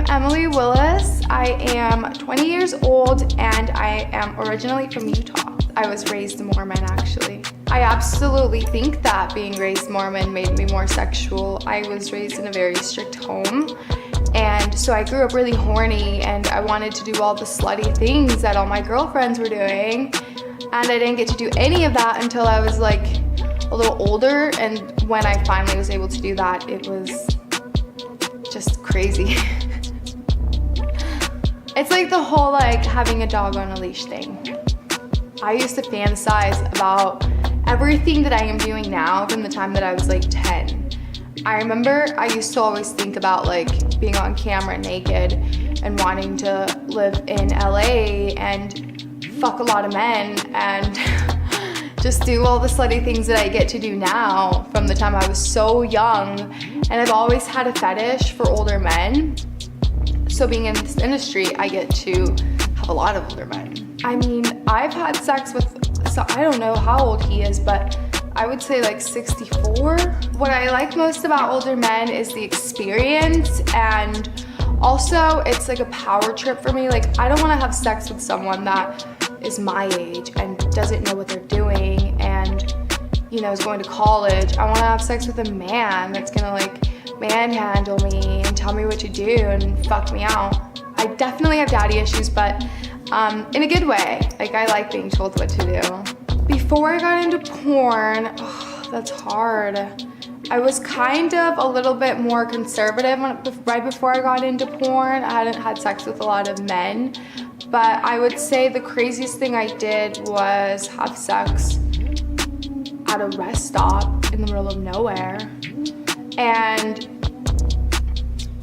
am Emily Willis. I am 20 years old and I am originally from Utah. I was raised Mormon actually. I absolutely think that being raised Mormon made me more sexual. I was raised in a very strict home, and so I grew up really horny and I wanted to do all the slutty things that all my girlfriends were doing, and I didn't get to do any of that until I was like a little older, and when I finally was able to do that, it was just crazy. It's like the whole like having a dog on a leash thing. I used to fantasize about everything that I am doing now from the time that I was like 10. I remember I used to always think about like being on camera naked and wanting to live in LA and fuck a lot of men and just do all the slutty things that I get to do now from the time I was so young. And I've always had a fetish for older men. So being in this industry, I get to have a lot of older men. I mean, I've had sex with, so I don't know how old he is, but I would say like 64. What I like most about older men is the experience, and also it's like a power trip for me. Like, I don't want to have sex with someone that is my age and doesn't know what they're doing and, you know, is going to college. I want to have sex with a man that's gonna like manhandle me and tell me what to do and fuck me out. I definitely have daddy issues, but in a good way. Like, I like being told what to do. Before I got into porn, that's hard. I was kind of a little bit more conservative right before I got into porn. I hadn't had sex with a lot of men, but I would say the craziest thing I did was have sex at a rest stop in the middle of nowhere. And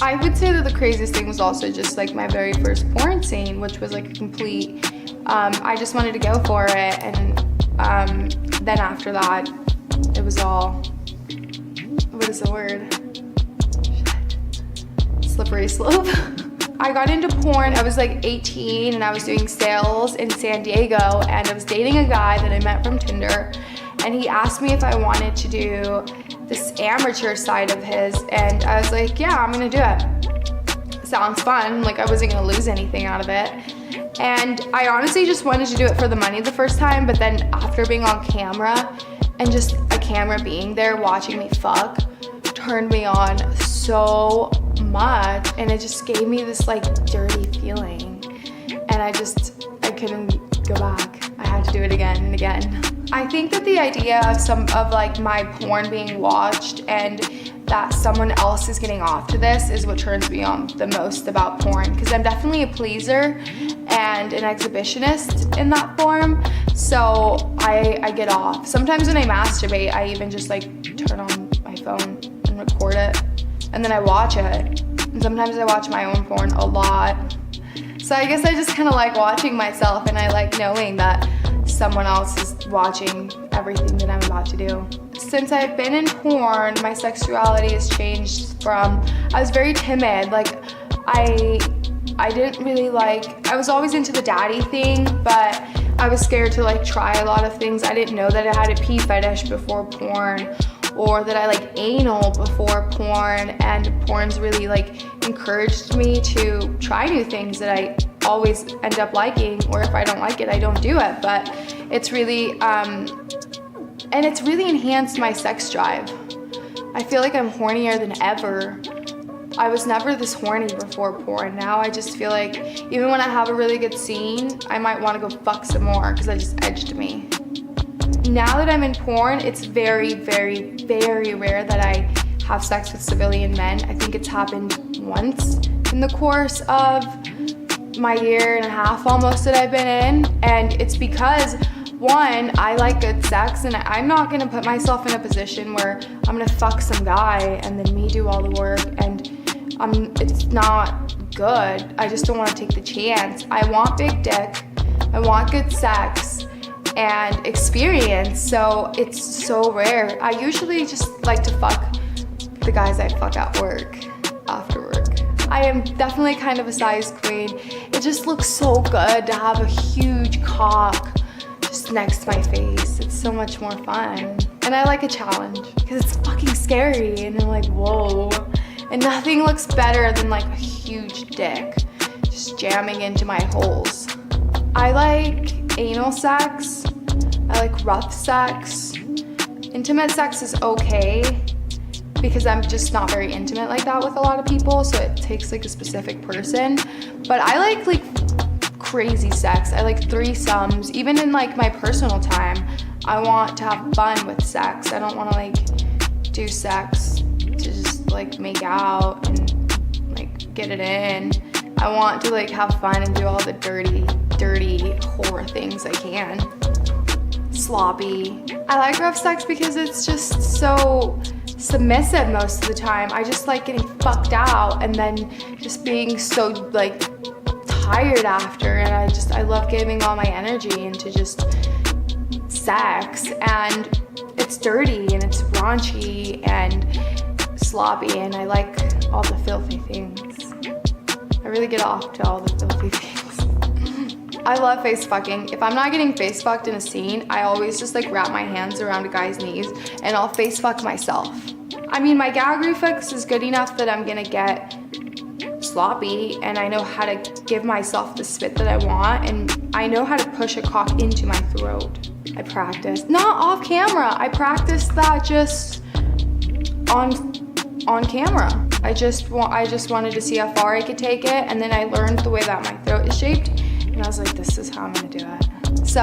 I would say that the craziest thing was also just like my very first porn scene, which was like a complete, I just wanted to go for it, and then after that, it was all, what is the word? Shit. Slippery slope. I got into porn, I was like 18 and I was doing sales in San Diego, and I was dating a guy that I met from Tinder, and he asked me if I wanted to do this amateur side of his, and I was like, yeah, I'm gonna do it. Sounds fun, like I wasn't gonna lose anything out of it. And I honestly just wanted to do it for the money the first time, but then after being on camera and just a camera being there watching me fuck turned me on so much, and it just gave me this like dirty feeling, and I couldn't go back. I had to do it again and again. I think that the idea of like my porn being watched and that someone else is getting off to this is what turns me on the most about porn, because I'm definitely a pleaser and an exhibitionist in that form, so I get off. Sometimes when I masturbate, I even just like turn on my phone and record it, and then I watch it. And sometimes I watch my own porn a lot. So I guess I just kind of like watching myself, and I like knowing that someone else is watching everything that I'm about to do. Since I've been in porn, my sexuality has changed from, I was very timid. Like, I didn't really like, I was always into the daddy thing, but I was scared to like try a lot of things. I didn't know that I had a pee fetish before porn, or that I like anal before porn, and porn's really like encouraged me to try new things that I always end up liking, or if I don't like it, I don't do it. But it's really, and it's really enhanced my sex drive. I feel like I'm hornier than ever. I was never this horny before porn. Now I just feel like even when I have a really good scene, I might want to go fuck some more because I just edged me. Now that I'm in porn, it's very, very, very rare that I have sex with civilian men. I think it's happened once in the course of my year and a half almost that I've been in, and it's because, one, I like good sex, and I'm not gonna put myself in a position where I'm gonna fuck some guy and then me do all the work, and it's not good. I just don't want to take the chance. I want big dick, I want good sex and experience, so it's so rare. I usually just like to fuck the guys I fuck at work, after work. I am definitely kind of a size queen. It just looks so good to have a huge cock just next to my face. It's so much more fun. And I like a challenge because it's fucking scary, and I'm like, whoa. And nothing looks better than like a huge dick just jamming into my holes. I like anal sex. I like rough sex. Intimate sex is okay because I'm just not very intimate like that with a lot of people, so it takes like a specific person. But I like crazy sex. I like threesomes. Even in like my personal time, I want to have fun with sex. I don't want to like do sex to just like make out and like get it in. I want to like have fun and do all the dirty whore things I can. Sloppy. I like rough sex because it's just so submissive most of the time. I just like getting fucked out and then just being so like tired after, and I love giving all my energy into just sex, and it's dirty and it's raunchy and sloppy, and I like all the filthy things. I really get off to all the filthy things. I love face fucking. If I'm not getting face fucked in a scene, I always just like wrap my hands around a guy's knees and I'll face fuck myself. I mean, my gag reflex is good enough that I'm gonna get sloppy, and I know how to give myself the spit that I want, and I know how to push a cock into my throat. I practice, not off camera. I practice that just on camera. I just wanted to see how far I could take it, and then I learned the way that my throat is shaped, and I was like, this is how I'm gonna do it. So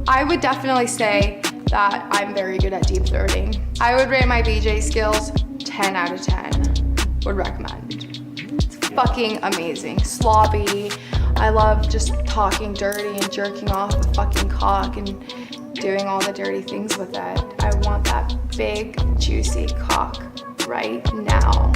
I would definitely say that I'm very good at deep throating. I would rate my BJ skills 10 out of 10. Would recommend. It's fucking amazing. Sloppy. I love just talking dirty and jerking off the fucking cock and doing all the dirty things with it. I want that big, juicy cock right now.